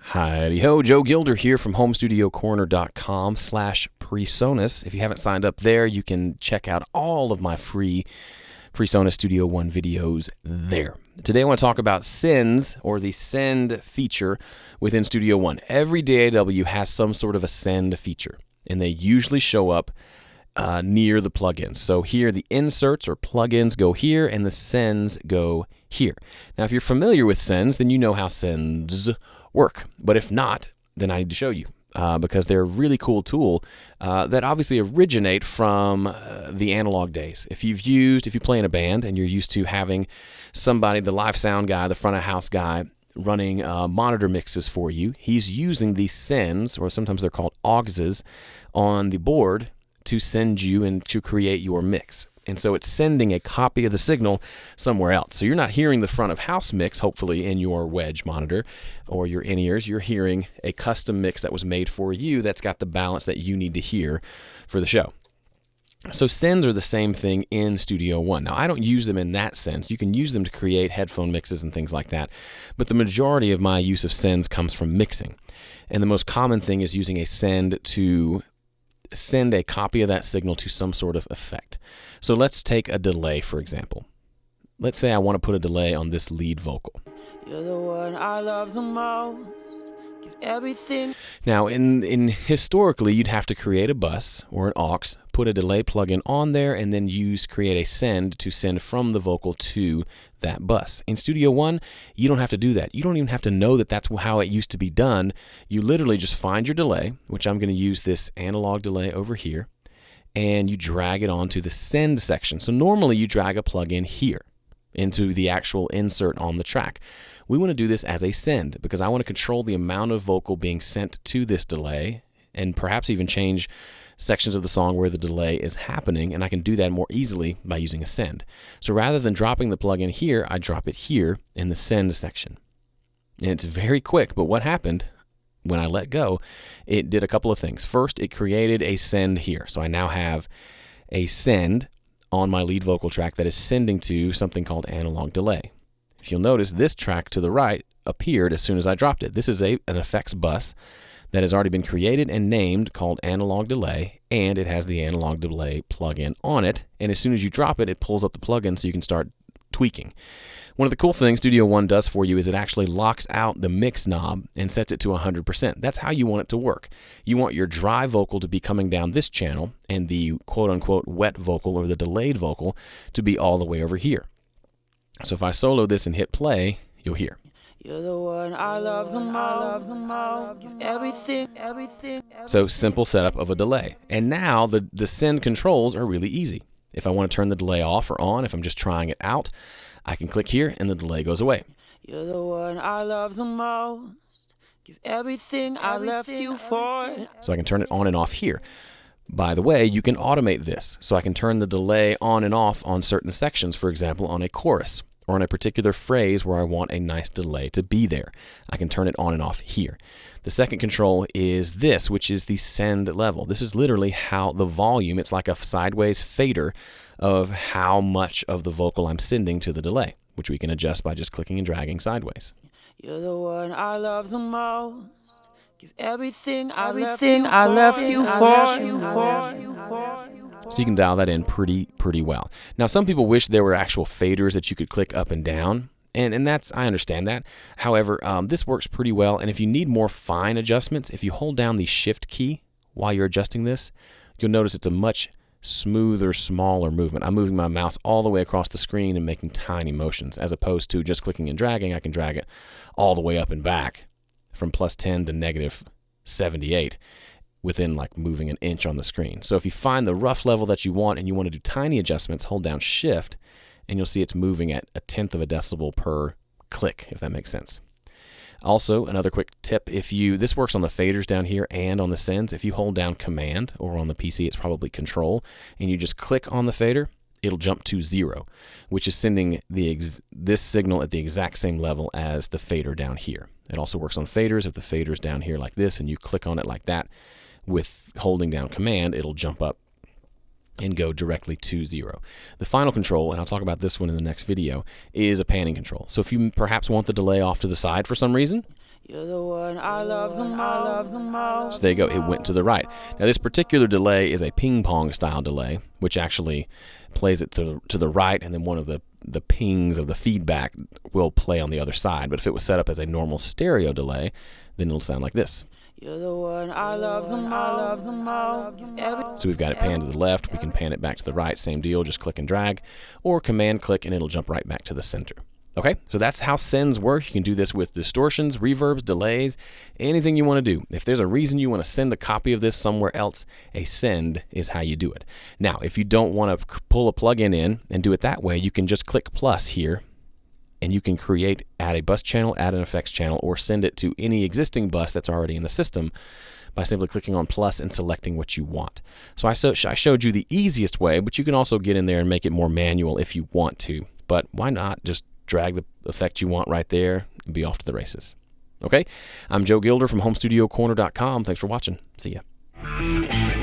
Howdy-ho, Joe Gilder here from homestudiocorner.com/PreSonus. If you haven't signed up there, you can check out all of my free PreSonus Studio One videos there. Today I want to talk about sends, or the send feature within Studio One. Every DAW has some sort of a send feature, and they usually show up near the plugins. So here the inserts or plugins go here, and the sends go here. Now if you're familiar with sends, then you know how sends work. But if not, then I need to show you because they're a really cool tool that obviously originate from the analog days. If you play in a band and you're used to having somebody, the live sound guy, the front of house guy, running monitor mixes for you, he's using these sends, or sometimes they're called auxes, on the board to send you and to create your mix. And so it's sending a copy of the signal somewhere else. So you're not hearing the front of house mix, hopefully, in your wedge monitor or your in-ears. You're hearing a custom mix that was made for you that's got the balance that you need to hear for the show. So sends are the same thing in Studio One. Now, I don't use them in that sense. You can use them to create headphone mixes and things like that. But the majority of my use of sends comes from mixing. And the most common thing is using a send to send a copy of that signal to some sort of effect. So let's take a delay, for example. Let's say I want to put a delay on this lead vocal. You're the one I love the most. Give everything. Now, in historically, you'd have to create a bus or an aux, put a delay plugin on there, and then create a send to send from the vocal to that bus. In Studio One, you don't have to do that. You don't even have to know that that's how it used to be done. You literally just find your delay, which I'm going to use this analog delay over here, and you drag it onto the send section. So normally you drag a plugin here into the actual insert on the track. We want to do this as a send because I want to control the amount of vocal being sent to this delay and perhaps even change sections of the song where the delay is happening, and I can do that more easily by using a send. So rather than dropping the plugin here, I drop it here in the send section. And it's very quick, but what happened when I let go, it did a couple of things. First, it created a send here. So I now have a send on my lead vocal track that is sending to something called analog delay. If you'll notice, this track to the right appeared as soon as I dropped it. This is an effects bus that has already been created and named called analog delay, and it has the analog delay plugin on it. And as soon as you drop it, it pulls up the plugin so you can start tweaking. One of the cool things Studio One does for you is it actually locks out the mix knob and sets it to 100%. That's how you want it to work. You want your dry vocal to be coming down this channel and the quote-unquote wet vocal or the delayed vocal to be all the way over here. So if I solo this and hit play, you'll hear. You're the one I love the most. Give everything. So simple setup of a delay. And now the send controls are really easy. If I want to turn the delay off or on, if I'm just trying it out, I can click here and the delay goes away. You're the one I love the most. Give everything I left you for. So I can turn it on and off here. By the way, you can automate this. So I can turn the delay on and off on certain sections, for example, on a chorus or on a particular phrase where I want a nice delay to be there. I can turn it on and off here. The second control is this, which is the send level. This is literally how the volume, it's like a sideways fader of how much of the vocal I'm sending to the delay, which we can adjust by just clicking and dragging sideways. You're the one I love the most. Give everything I left you for. So you can dial that in pretty well. Now, some people wish there were actual faders that you could click up and down, and that's, I understand that. However, this works pretty well, and if you need more fine adjustments, if you hold down the shift key while you're adjusting this, you'll notice it's a much smoother, smaller movement. I'm moving my mouse all the way across the screen and making tiny motions, as opposed to just clicking and dragging. I can drag it all the way up and back from +10 to -78 within like moving an inch on the screen. So if you find the rough level that you want and you want to do tiny adjustments, hold down shift and you'll see it's moving at 1/10 of a decibel per click, if that makes sense. Also, another quick tip, this works on the faders down here and on the sends. If you hold down command, or on the PC it's probably control, and you just click on the fader, it'll jump to 0, which is sending this signal at the exact same level as the fader down here. It also works on faders. If the fader's down here like this and you click on it like that with holding down command, it'll jump up and go directly to 0. The final control, and I'll talk about this one in the next video, is a panning control. So if you perhaps want the delay off to the side for some reason, you're the one I love the most. So there you go, it went to the right. Now this particular delay is a ping pong style delay, which actually plays it to the right, and then one of the pings of the feedback will play on the other side. But if it was set up as a normal stereo delay, then it'll sound like this. You're the one I love the most. So we've got it panned to the left. We can pan it back to the right. Same deal, just click and drag, or command click, and it'll jump right back to the center. Okay, so that's how sends work. You can do this with distortions, reverbs, delays, anything you want to do. If there's a reason you want to send a copy of this somewhere else, a send is how you do it. Now, if you don't want to pull a plugin in and do it that way, you can just click plus here, and you can add a bus channel, add an effects channel, or send it to any existing bus that's already in the system by simply clicking on plus and selecting what you want. So I showed you the easiest way, but you can also get in there and make it more manual if you want to. But why not just drag the effect you want right there and be off to the races? Okay, I'm Joe Gilder from HomeStudioCorner.com. Thanks for watching. See ya.